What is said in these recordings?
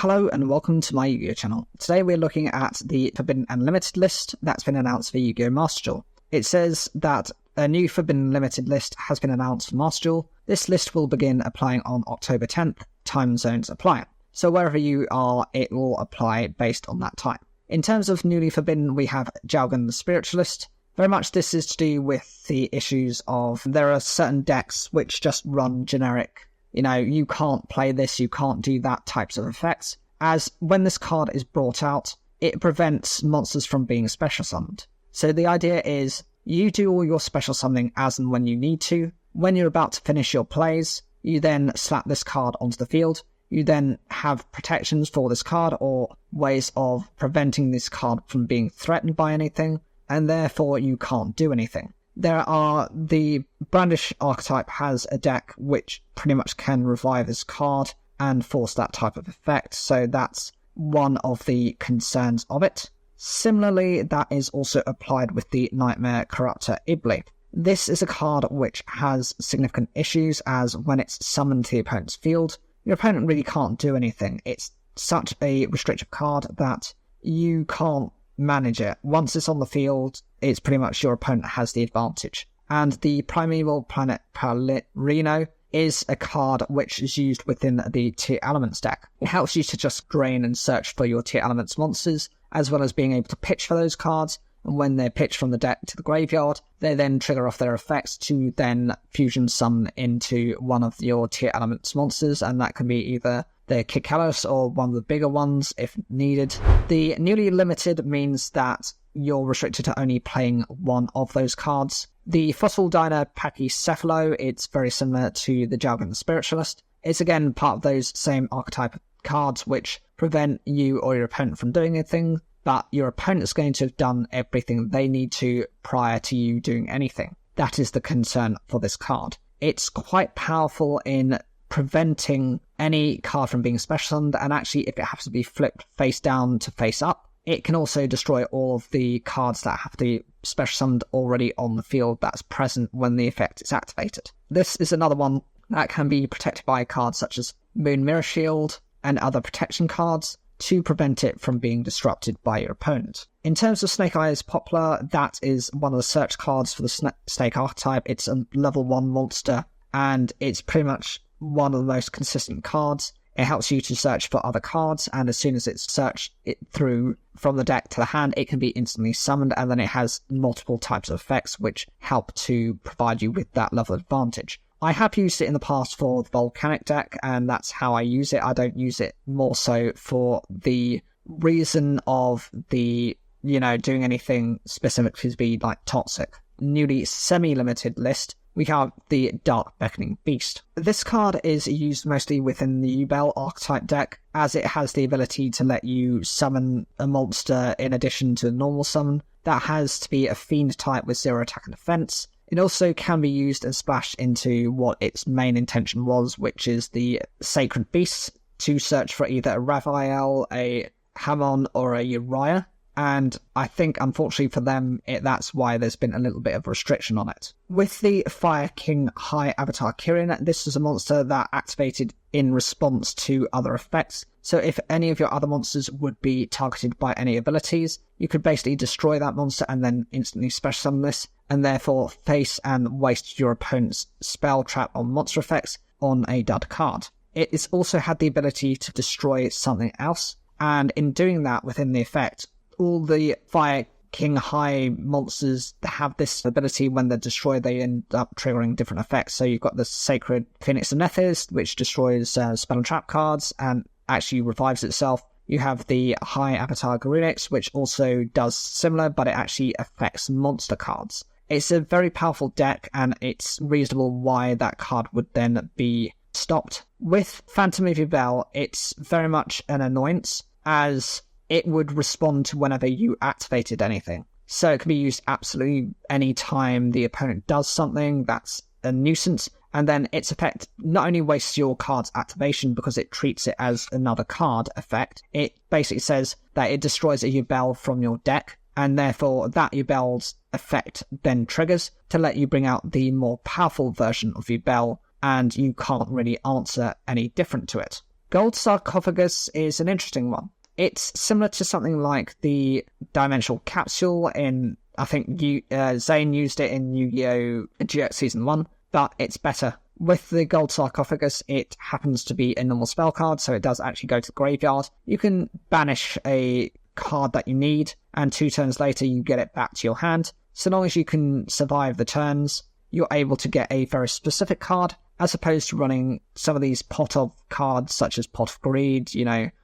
Hello and welcome to my Yu-Gi-Oh channel. Today we're looking at the Forbidden and Limited list that's been announced for Yu-Gi-Oh Master Duel. It says that a new Forbidden Limited list has been announced for Master Duel. This list will begin applying on October 10th, time zones apply. So wherever you are, it will apply based on that time. In terms of newly forbidden, we have Jalgan the Spiritualist. Very much this is to do with the issues of there are certain decks which just run generic. You can't play this, you can't do that types of effects. As when this card is brought out, it prevents monsters from being special summoned. So the idea is, you do all your special summoning as and when you need to. When you're about to finish your plays, you then slap this card onto the field. You then have protections for this card or ways of preventing this card from being threatened by anything, and therefore you can't do anything. The Brandish archetype has a deck which pretty much can revive this card and force that type of effect, so that's one of the concerns of it. Similarly, that is also applied with the Nightmare Corruptor Ibli. This is a card which has significant issues, as when it's summoned to the opponent's field, your opponent really can't do anything. It's such a restrictive card that you can't manage it. Once it's on the field, it's pretty much your opponent has the advantage. And the Primeval Planet Palirino is a card which is used within the Tier Elements deck. It helps you to just drain and search for your Tier Elements monsters, as well as being able to pitch for those cards, and when they're pitched from the deck to the graveyard, they then trigger off their effects to then fusion summon into one of your Tier Elements monsters, and that can be either the Kikalos or one of the bigger ones if needed. The newly limited means that you're restricted to only playing one of those cards. The Fossil Diner Pachycephalo, it's very similar to the Jalgan the Spiritualist. It's again part of those same archetype cards which prevent you or your opponent from doing anything, but your opponent is going to have done everything they need to prior to you doing anything. That is the concern for this card. It's quite powerful in preventing any card from being special summoned, and actually if it happens to be flipped face down to face up, it can also destroy all of the cards that have the special summoned already on the field that's present when the effect is activated. This is another one that can be protected by cards such as Moon Mirror Shield and other protection cards to prevent it from being disrupted by your opponent. In terms of Snake Eyes Poplar, that is one of the search cards for the Snake archetype. It's a level 1 monster, and it's pretty much one of the most consistent cards. It helps you to search for other cards, and as soon as it's searched it through from the deck to the hand, it can be instantly summoned, and then it has multiple types of effects which help to provide you with that level of advantage. I have used it in the past for the Volcanic deck, and that's how I use it. I don't use it more so for the reason of the, doing anything specifically to be like toxic. Newly semi-limited list, we have the Dark Beckoning Beast. This card is used mostly within the Yubel archetype deck, as it has the ability to let you summon a monster in addition to normal summon. That has to be a Fiend type with 0 attack and defense. It also can be used and splashed into what its main intention was, which is the Sacred Beasts, to search for either a Raphael, a Hamon, or a Uriah. And I think, unfortunately for them, that's why there's been a little bit of restriction on it. With the Fire King High Avatar Kirin, this is a monster that activated in response to other effects. So if any of your other monsters would be targeted by any abilities, you could basically destroy that monster and then instantly special summon this, and therefore face and waste your opponent's spell, trap, or monster effects on a dud card. It has also had the ability to destroy something else, and in doing that within the effect, all the Fire King High monsters have this ability. When they're destroyed, they end up triggering different effects. So you've got the Sacred Phoenix of Nethys, which destroys spell and trap cards and actually revives itself. You have the High Avatar Garunix, which also does similar, but it actually affects monster cards. It's a very powerful deck, and it's reasonable why that card would then be stopped. With Phantom of Yubel, it's very much an annoyance, as it would respond to whenever you activated anything. So it can be used absolutely any time the opponent does something that's a nuisance, and then its effect not only wastes your card's activation because it treats it as another card effect, it basically says that it destroys a Yubel from your deck, and therefore that Yubel's effect then triggers to let you bring out the more powerful version of Yubel, and you can't really answer any different to it. Gold Sarcophagus is an interesting one. It's similar to something like the Dimensional Capsule in, I think Zane used it in Yu-Gi-Oh! GX Season 1, but it's better. With the Gold Sarcophagus, it happens to be a normal spell card, so it does actually go to the graveyard. You can banish a card that you need, and 2 turns later you get it back to your hand. So long as you can survive the turns, you're able to get a very specific card, as opposed to running some of these pot of cards, such as Pot of Greed,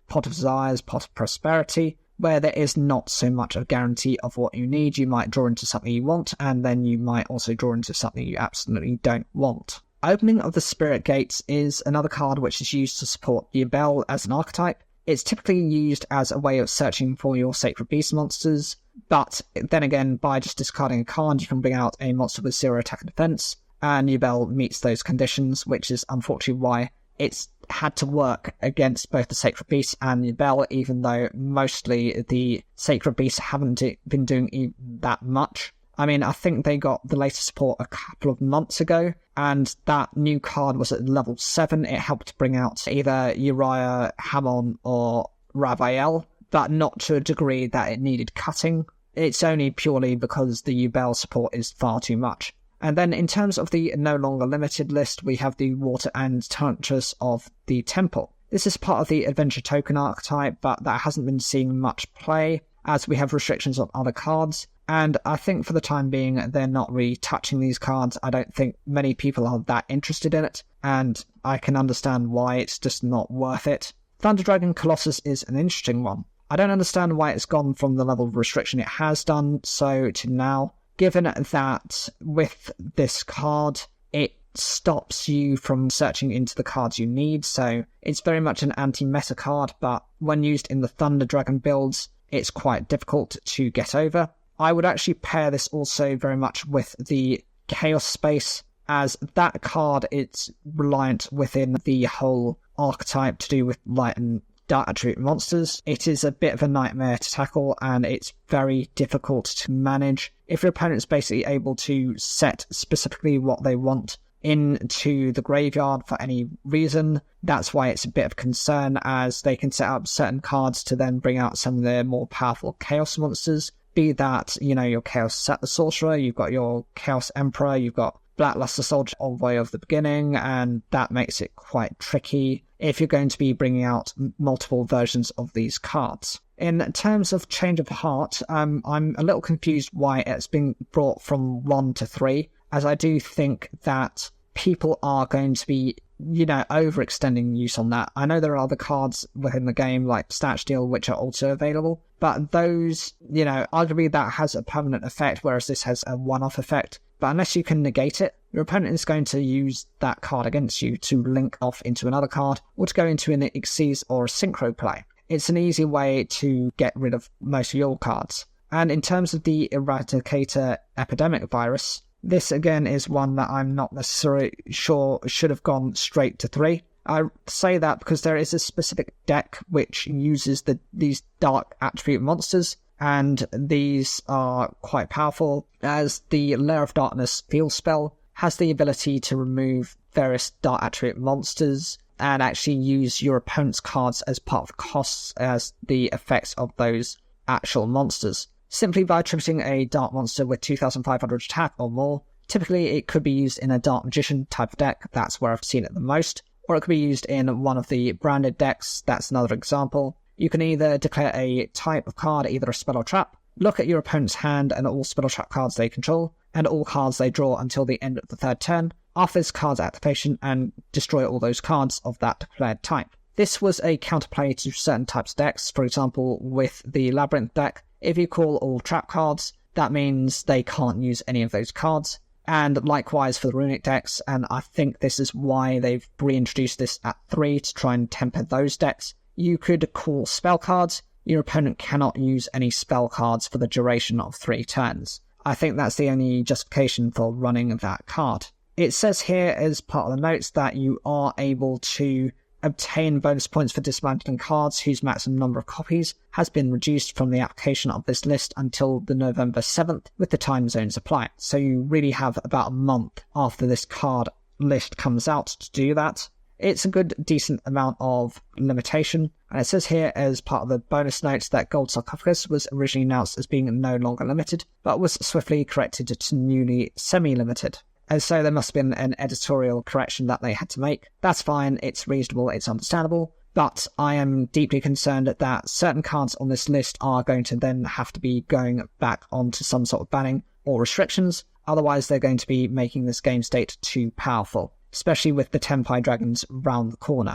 Pot of Desires, Pot of Prosperity, where there is not so much a guarantee of what you need. You might draw into something you want, and then you might also draw into something you absolutely don't want. Opening of the Spirit Gates is another card which is used to support Yubel as an archetype. It's typically used as a way of searching for your Sacred Beast monsters, but then again, by just discarding a card, you can bring out a monster with 0 attack and defense, and Yubel meets those conditions, which is unfortunately why it's had to work against both the Sacred Beast and Yubel, even though mostly the Sacred Beasts haven't been doing that much. I mean, I think they got the latest support a couple of months ago, and that new card was at level 7. It helped bring out either Uriah, Hamon, or Raphael, but not to a degree that it needed cutting. It's only purely because the Yubel support is far too much. And then in terms of the no longer limited list, we have the Water and Torrentors of the Temple. This is part of the Adventure Token archetype, but that hasn't been seeing much play, as we have restrictions on other cards. And I think for the time being, they're not really touching these cards. I don't think many people are that interested in it, and I can understand why. It's just not worth it. Thunder Dragon Colossus is an interesting one. I don't understand why it's gone from the level of restriction it has done so to now, given that with this card, it stops you from searching into the cards you need, so it's very much an anti-meta card, but when used in the Thunder Dragon builds, it's quite difficult to get over. I would actually pair this also very much with the Chaos Space, as that card is reliant within the whole archetype to do with light and dark attribute monsters. It is a bit of a nightmare to tackle, and it's very difficult to manage. If your opponent's basically able to set specifically what they want into the graveyard for any reason, that's why it's a bit of concern, as they can set up certain cards to then bring out some of their more powerful Chaos monsters. Be that, your Chaos Set the Sorcerer, you've got your Chaos Emperor, you've got Blackluster Soldier Envoy of the Beginning, and that makes it quite tricky if you're going to be bringing out multiple versions of these cards. In terms of Change of Heart, I'm a little confused why it's been brought from 1 to 3, as I do think that people are going to be, overextending use on that. I know there are other cards within the game, like Stat Steel, which are also available, but those, arguably that has a permanent effect, whereas this has a one-off effect. But unless you can negate it, your opponent is going to use that card against you to link off into another card, or to go into an Xyz or a Synchro play. It's an easy way to get rid of most of your cards. And in terms of the Eradicator Epidemic Virus, this again is one that I'm not necessarily sure should have gone straight to 3. I say that because there is a specific deck which uses these dark attribute monsters, and these are quite powerful, as the Lair of Darkness field spell has the ability to remove various dark attribute monsters and actually use your opponent's cards as part of the costs as the effects of those actual monsters. Simply by attributing a dark monster with 2,500 attack or more. Typically it could be used in a Dark Magician type of deck, that's where I've seen it the most, or it could be used in one of the branded decks, that's another example. You can either declare a type of card, either a spell or trap, look at your opponent's hand and all spell or trap cards they control, and all cards they draw until the end of the 3rd turn, after this card's activation, and destroy all those cards of that declared type. This was a counterplay to certain types of decks, for example with the Labyrinth deck. If you call all trap cards, that means they can't use any of those cards. And likewise for the Runic decks, and I think this is why they've reintroduced this at 3 to try and temper those decks. You could call spell cards, your opponent cannot use any spell cards for the duration of 3 turns. I think that's the only justification for running that card. It says here as part of the notes that you are able to obtain bonus points for dismantling cards whose maximum number of copies has been reduced from the application of this list until the November 7th with the time zones applied. So you really have about a month after this card list comes out to do that. It's a good, decent amount of limitation. And it says here as part of the bonus notes that Gold Sarcophagus was originally announced as being no longer limited, but was swiftly corrected to newly semi-limited. And so there must have been an editorial correction that they had to make. That's fine, it's reasonable, it's understandable. But I am deeply concerned that certain cards on this list are going to then have to be going back onto some sort of banning or restrictions. Otherwise, they're going to be making this game state too powerful, especially with the Tenpai Dragons round the corner.